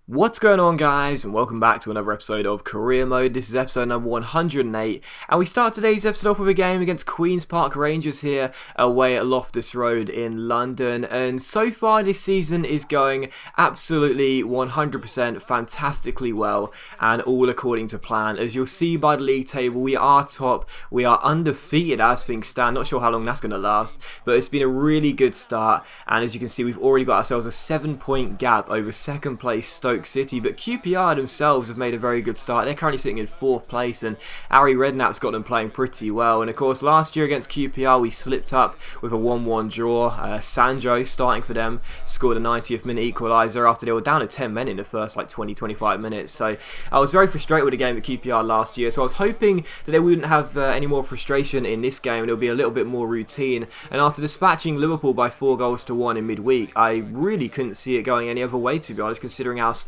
What's going on, guys, and welcome back to another episode of Career Mode. This is episode number 108, and we start today's episode off with a game against Queen's Park Rangers here away at Loftus Road in London. And so far this season is going absolutely 100% fantastically well, and all according to plan. As you'll see by the league table, we are top, we are undefeated as things stand. Not sure how long that's going to last, but it's been a really good start, and as you can see, we've already got ourselves a 7-point gap over second place Stoke City, but QPR themselves have made a very good start. They're currently sitting in 4th place, and Harry Redknapp's got them playing pretty well. And of course, last year against QPR we slipped up with a 1-1 draw. Sanjo, starting for them, scored a 90th minute equaliser after they were down to 10 men in the first 20-25 minutes. So I was very frustrated with the game at QPR last year, so I was hoping that they wouldn't have any more frustration in this game and it'll be a little bit more routine. And after dispatching Liverpool by 4-1 in midweek, I really couldn't see it going any other way, to be honest, considering our start.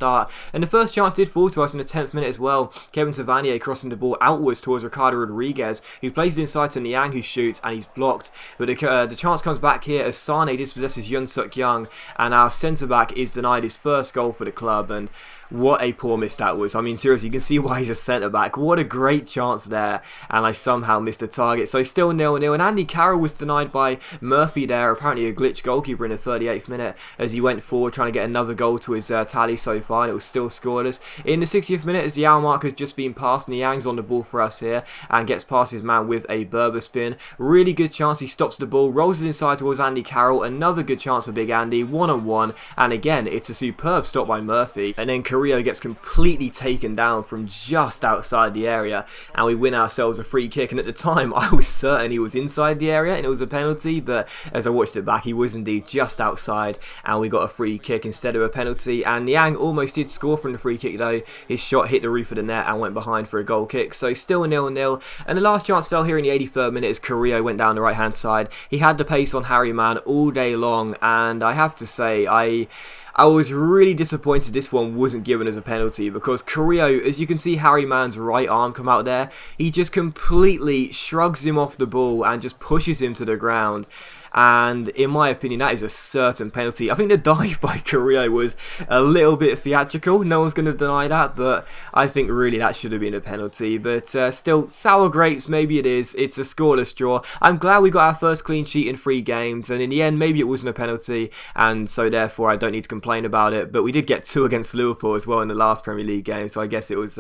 And the first chance did fall to us in the 10th minute as well. Kevin Tavernier crossing the ball outwards towards Ricardo Rodriguez, who plays it inside to Niang, who shoots, and he's blocked. But the chance comes back here as Sane dispossesses Yoon Suk Young, and our centre-back is denied his first goal for the club. And what a poor miss that was. I mean, seriously, you can see why he's a centre-back. What a great chance there, and I somehow missed the target. So still 0-0, and Andy Carroll was denied by Murphy there, apparently a glitch goalkeeper in the 38th minute, as he went forward trying to get another goal to his tally so far, and it was still scoreless. In the 60th minute, as the hour mark has just been passed, Niang's on the ball for us here, and gets past his man with a Berber spin. Really good chance, he stops the ball, rolls it inside towards Andy Carroll, another good chance for Big Andy, 1-on-1, and again, it's a superb stop by Murphy, and then Carrillo gets completely taken down from just outside the area, and we win ourselves a free kick. And at the time I was certain he was inside the area and it was a penalty, but as I watched it back, he was indeed just outside, and we got a free kick instead of a penalty. And Niang almost did score from the free kick though. His shot hit the roof of the net and went behind for a goal kick, so still 0-0. And the last chance fell here in the 83rd minute as Carrillo went down the right hand side. He had the pace on Harry Man all day long, and I have to say I was really disappointed this one wasn't given as a penalty, because Carrillo, as you can see Harry Mann's right arm come out there, he just completely shrugs him off the ball and just pushes him to the ground. And in my opinion, that is a certain penalty. I think the dive by Carrillo was a little bit theatrical. No one's going to deny that, but I think really that should have been a penalty. But still, sour grapes, maybe it is. It's a scoreless draw. I'm glad we got our first clean sheet in 3 games, and in the end, maybe it wasn't a penalty, and so therefore I don't need to complain about it. But we did get 2 against Liverpool as well in the last Premier League game, so I guess it was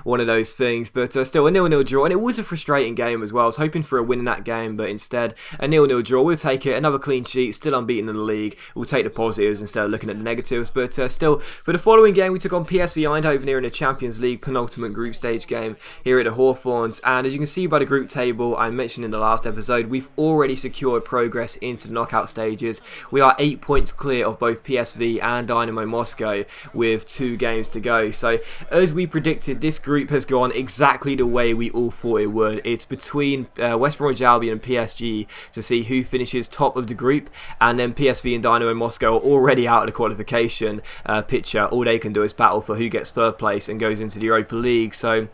one of those things. But still, a 0-0 draw, and it was a frustrating game as well. I was hoping for a win in that game, but instead, a 0-0 draw. We'll take it, another clean sheet, still unbeaten in the league. We'll take the positives instead of looking at the negatives. But still, for the following game, we took on PSV Eindhoven here in the Champions League penultimate group stage game here at the Hawthorns. And as you can see by the group table I mentioned in the last episode, we've already secured progress into the knockout stages. We are 8 points clear of both PSV and Dynamo Moscow with 2 games to go. So as we predicted, this group has gone exactly the way we all thought it would. It's between West Bromwich Albion and PSG to see who finishes top of the group, and then PSV and Dynamo Moscow are already out of the qualification picture. All they can do is battle for who gets 3rd place and goes into the Europa League. So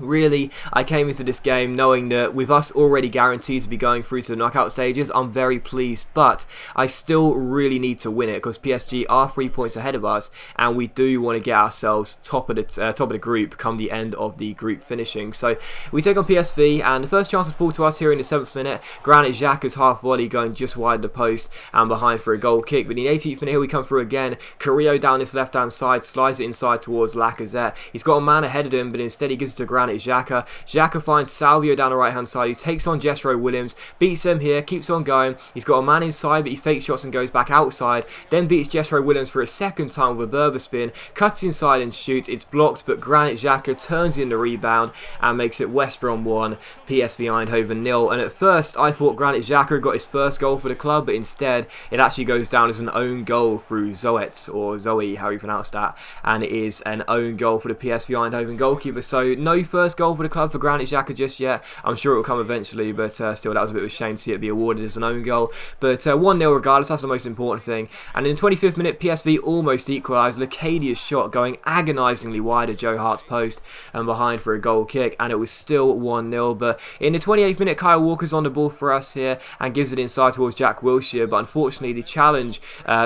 really, I came into this game knowing that with us already guaranteed to be going through to the knockout stages, I'm very pleased, but I still really need to win it because PSG are 3 points ahead of us, and we do want to get ourselves top of the group come the end of the group finishing. So we take on PSV, and the first chance would fall to us here in the 7th minute. Granit Xhaka's half volley going just wide the post and behind for a goal kick. But in the 18th minute here we come through again. Carrillo down this left hand side, slides it inside towards Lacazette. He's got a man ahead of him, but instead he gives it to Granit Xhaka. Xhaka finds Salvio down the right hand side, who takes on Jethro Williams, beats him here, keeps on going. He's got a man inside, but he fakes shots and goes back outside, then beats Jethro Williams for a second time with a Berber spin, cuts inside and shoots. It's blocked, but Granit Xhaka turns in the rebound and makes it West Brom 1, PSV Eindhoven 0. And at first I thought Granit Xhaka got his first goal for the club, but instead it actually goes down as an own goal through Zoet, or Zoe, how you pronounce that, and it is an own goal for the PSV Eindhoven goalkeeper. So no further first goal for the club for Granit Xhaka just yet. I'm sure it will come eventually, but still, that was a bit of a shame to see it be awarded as an own goal. But 1-0 regardless, that's the most important thing. And in the 25th minute, PSV almost equalised. Lacadia's shot going agonisingly wide of Joe Hart's post and behind for a goal kick, and it was still 1-0. But in the 28th minute, Kyle Walker's on the ball for us here and gives it inside towards Jack Wilshere, but unfortunately the challenge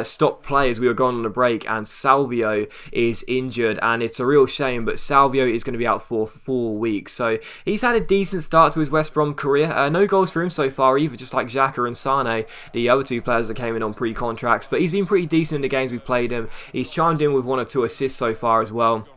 stopped play as we were gone on a break, and Salvio is injured, and it's a real shame, but Salvio is going to be out for 4 weeks. So he's had a decent start to his West Brom career. No goals for him so far either, just like Xhaka and Sane, the other two players that came in on pre-contracts, but he's been pretty decent in the games we've played him. He's chimed in with 1 or 2 assists so far as well.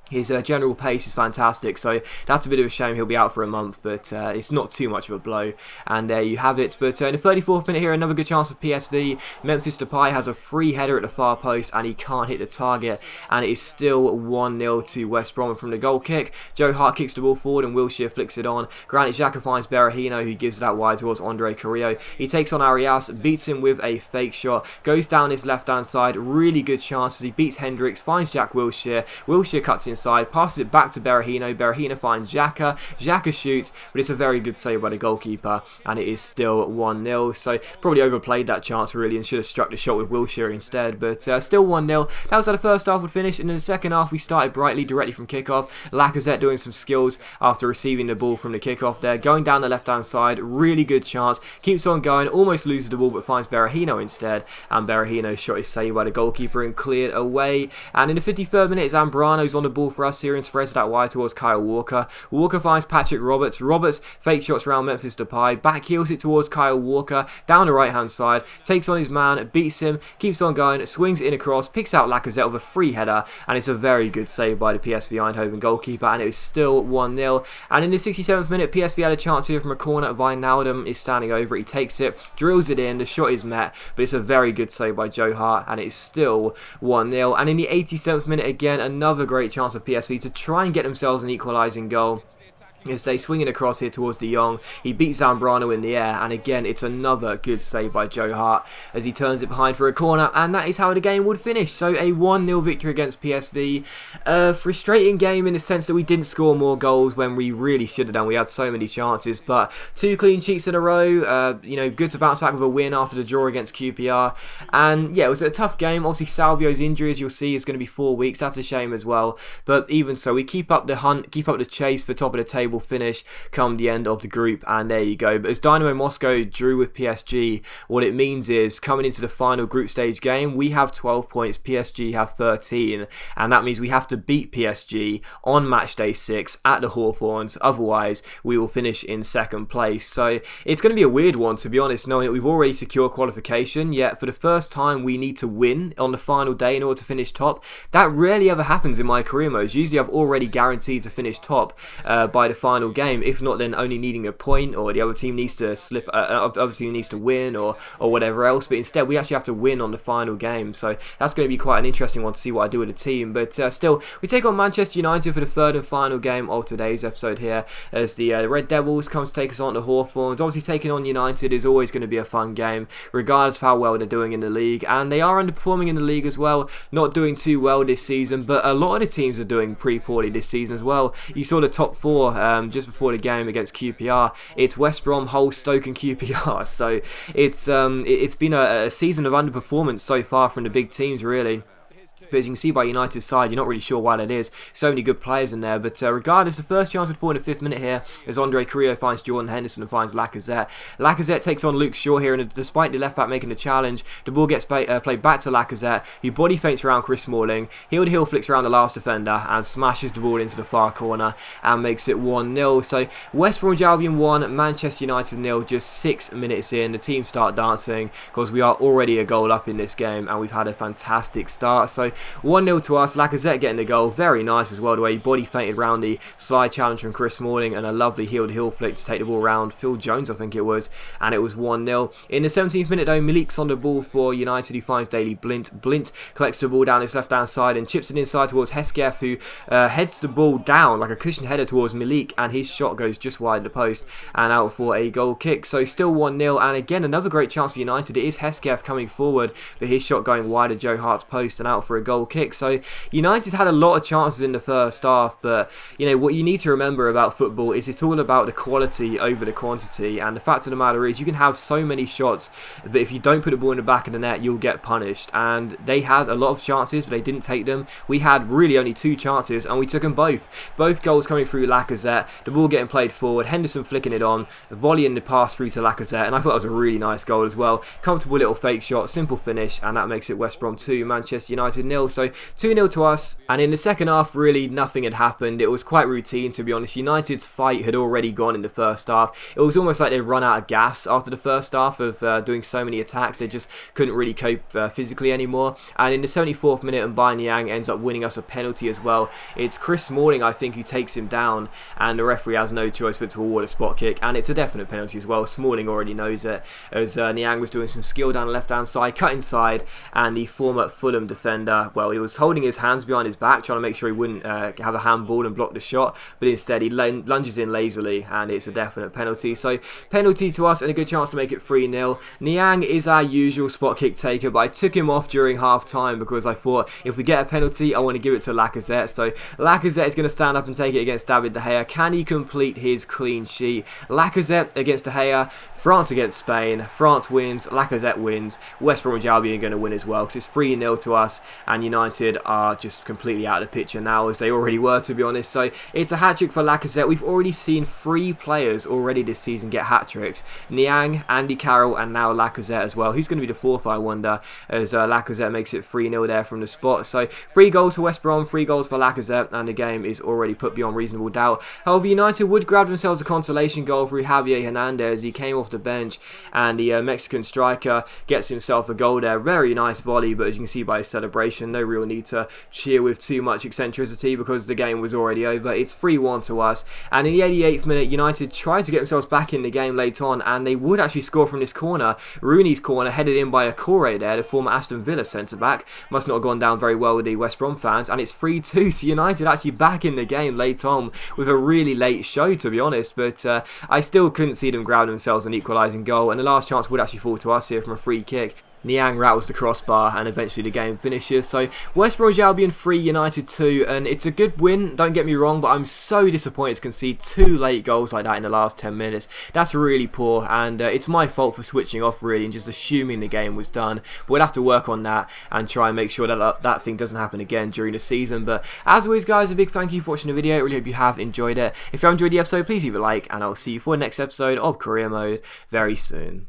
His general pace is fantastic, so that's a bit of a shame he'll be out for a month, but it's not too much of a blow. And there you have it. But in the 34th minute here, another good chance for PSV. Memphis Depay has a free header at the far post, and he can't hit the target, and it is still 1-0 to West Brom from the goal kick. Joe Hart kicks the ball forward, and Wilshere flicks it on. Granit Xhaka finds Berahino, who gives it out wide towards Andre Carrillo. He takes on Arias, beats him with a fake shot, goes down his left-hand side. Really good chance as he beats Hendricks, finds Jack Wilshere. Wilshere cuts inside, passes it back to Berahino. Berahino finds Xhaka. Xhaka shoots, but it's a very good save by the goalkeeper, and it is still 1-0. So probably overplayed that chance really and should have struck the shot with Wilshere instead, but still 1-0. That was how the first half would finish, and in the second half we started brightly directly from kickoff. Lacazette doing some skills after receiving the ball from the kickoff there, going down the left hand side. Really good chance, keeps on going, almost loses the ball but finds Berahino instead, and Berahino's shot is saved by the goalkeeper and cleared away. And in the 53rd minute, Zambrano's on the ball for us here and spreads that wide towards Kyle Walker. Walker finds Patrick Roberts. Roberts fake shots around Memphis Depay, back heels it towards Kyle Walker, down the right hand side, takes on his man, beats him, keeps on going, swings it in across, picks out Lacazette with a free header, and it's a very good save by the PSV Eindhoven goalkeeper, and it is still 1-0. And in the 67th minute, PSV had a chance here from a corner. Wijnaldum is standing over it, he takes it, drills it in, the shot is met, but it's a very good save by Joe Hart, and it is still 1-0. And in the 87th minute again, another great chance for PSV to try and get themselves an equalising goal. As they swing it across here towards De Jong, he beats Zambrano in the air, and again it's another good save by Joe Hart as he turns it behind for a corner, and that is how the game would finish. So a 1-0 victory against PSV. Frustrating game in the sense that we didn't score more goals when we really should have done. We had so many chances, but 2 clean sheets in a row. Good to bounce back with a win after the draw against QPR, and yeah, it was a tough game. Obviously Salvio's injury, as you'll see, is going to be 4 weeks. That's a shame as well, but even so, we keep up the hunt, keep up the chase for top of the table finish come the end of the group, and there you go. But as Dynamo Moscow drew with PSG, what it means is coming into the final group stage game, we have 12 points, PSG have 13, and that means we have to beat PSG on match day 6 at the Hawthorns, otherwise we will finish in 2nd place. So it's going to be a weird one, to be honest, knowing that we've already secured qualification, yet for the first time we need to win on the final day in order to finish top. That rarely ever happens in my career modes. Usually I've already guaranteed to finish top by the final game, if not then only needing a point, or the other team needs to slip, obviously needs to win, or whatever else, but instead we actually have to win on the final game. So that's going to be quite an interesting one to see what I do with the team. But still, we take on Manchester United for the 3rd and final game of today's episode here, as the Red Devils come to take us on to Hawthorns. Obviously taking on United is always going to be a fun game regardless of how well they're doing in the league, and they are underperforming in the league as well, not doing too well this season, but a lot of the teams are doing pretty poorly this season as well. You saw the top 4 just before the game against QPR. It's West Brom, Hull, Stoke and QPR, so it's been a season of underperformance so far from the big teams really. But as you can see by United's side, you're not really sure why that is. So many good players in there. But regardless, the first chance would fall in the 5th minute here as Andre Carrillo finds Jordan Henderson and finds Lacazette. Lacazette takes on Luke Shaw here, and despite the left back making the challenge, the ball gets played back to Lacazette, who body feints around Chris Smalling. Heel-to-heel flicks around the last defender and smashes the ball into the far corner and makes it 1-0. So West Bromwich Albion 1, Manchester United 0, just 6 minutes in. The team start dancing because we are already a goal up in this game and we've had a fantastic start. So 1-0 to us. Lacazette getting the goal, very nice as well, the way he body feinted round the slide challenge from Chris Smalling, and a lovely heel-to-heel flick to take the ball round Phil Jones, I think it was, and it was 1-0. In the 17th minute though, Milik's on the ball for United, who finds Daley Blint. Blint collects the ball down his left hand side and chips it inside towards Hesketh, who heads the ball down like a cushioned header towards Milik, and his shot goes just wide of the post and out for a goal kick. So still 1-0, and again another great chance for United. It is Hesketh coming forward, but his shot going wide of Joe Hart's post and out for a goal kick. So United had a lot of chances in the first half, but what you need to remember about football is it's all about the quality over the quantity, and the fact of the matter is you can have so many shots, but if you don't put the ball in the back of the net, you'll get punished. And they had a lot of chances, but they didn't take them. We had really only 2 chances, and we took them both. Both goals coming through Lacazette, the ball getting played forward, Henderson flicking it on, volleying the pass through to Lacazette, and I thought that was a really nice goal as well. Comfortable little fake shot, simple finish, and that makes it West Brom 2, Manchester United 0. So 2-0 to us, and in the second half, really nothing had happened. It was quite routine, to be honest. United's fight had already gone in the first half. It was almost like they'd run out of gas after the first half of doing so many attacks. They just couldn't really cope physically anymore. And in the 74th minute, Aubameyang ends up winning us a penalty as well. It's Chris Smalling, I think, who takes him down, and the referee has no choice but to award a spot kick, and it's a definite penalty as well. Smalling already knows it, as Niang was doing some skill down the left-hand side, cut inside, and the former Fulham defender, well, he was holding his hands behind his back, trying to make sure he wouldn't have a handball and block the shot, but instead he lunges in lazily, and it's a definite penalty. So penalty to us and a good chance to make it 3-0. Niang is our usual spot kick taker, but I took him off during half-time because I thought if we get a penalty, I want to give it to Lacazette. So Lacazette is going to stand up and take it against David De Gea. Can he complete his clean sheet? Lacazette against De Gea, France against Spain. France wins, Lacazette wins. West Bromwich Albion going to win as well, because it's 3-0 to us, and United are just completely out of the picture now, as they already were, to be honest. So it's a hat-trick for Lacazette. We've already seen 3 players already this season get hat-tricks. Niang, Andy Carroll, and now Lacazette as well. Who's going to be the 4th, I wonder, as Lacazette makes it 3-0 there from the spot. So 3 goals for West Brom, 3 goals for Lacazette, and the game is already put beyond reasonable doubt. However, United would grab themselves a consolation goal through Javier Hernandez. He came off the bench, and the Mexican striker gets himself a goal there. Very nice volley, but as you can see by his celebration, no real need to cheer with too much eccentricity because the game was already over. It's 3-1 to us, and in the 88th minute, United tried to get themselves back in the game late on, and they would actually score from this corner. Rooney's corner, headed in by Akore there, the former Aston Villa centre-back. Must not have gone down very well with the West Brom fans, and it's 3-2, so United actually back in the game late on with a really late show, to be honest, but I still couldn't see them grab themselves an equalising goal, and the last chance would actually fall to us here from a free kick. Niang rattles the crossbar, and eventually the game finishes. So West Bromwich Albion 3, United 2, and it's a good win, don't get me wrong, but I'm so disappointed to concede 2 late goals like that in the last 10 minutes. That's really poor, and it's my fault for switching off really and just assuming the game was done. But we'll have to work on that and try and make sure that that thing doesn't happen again during the season. But as always, guys, a big thank you for watching the video. I really hope you have enjoyed it. If you have enjoyed the episode, please leave a like, and I'll see you for the next episode of Career Mode very soon.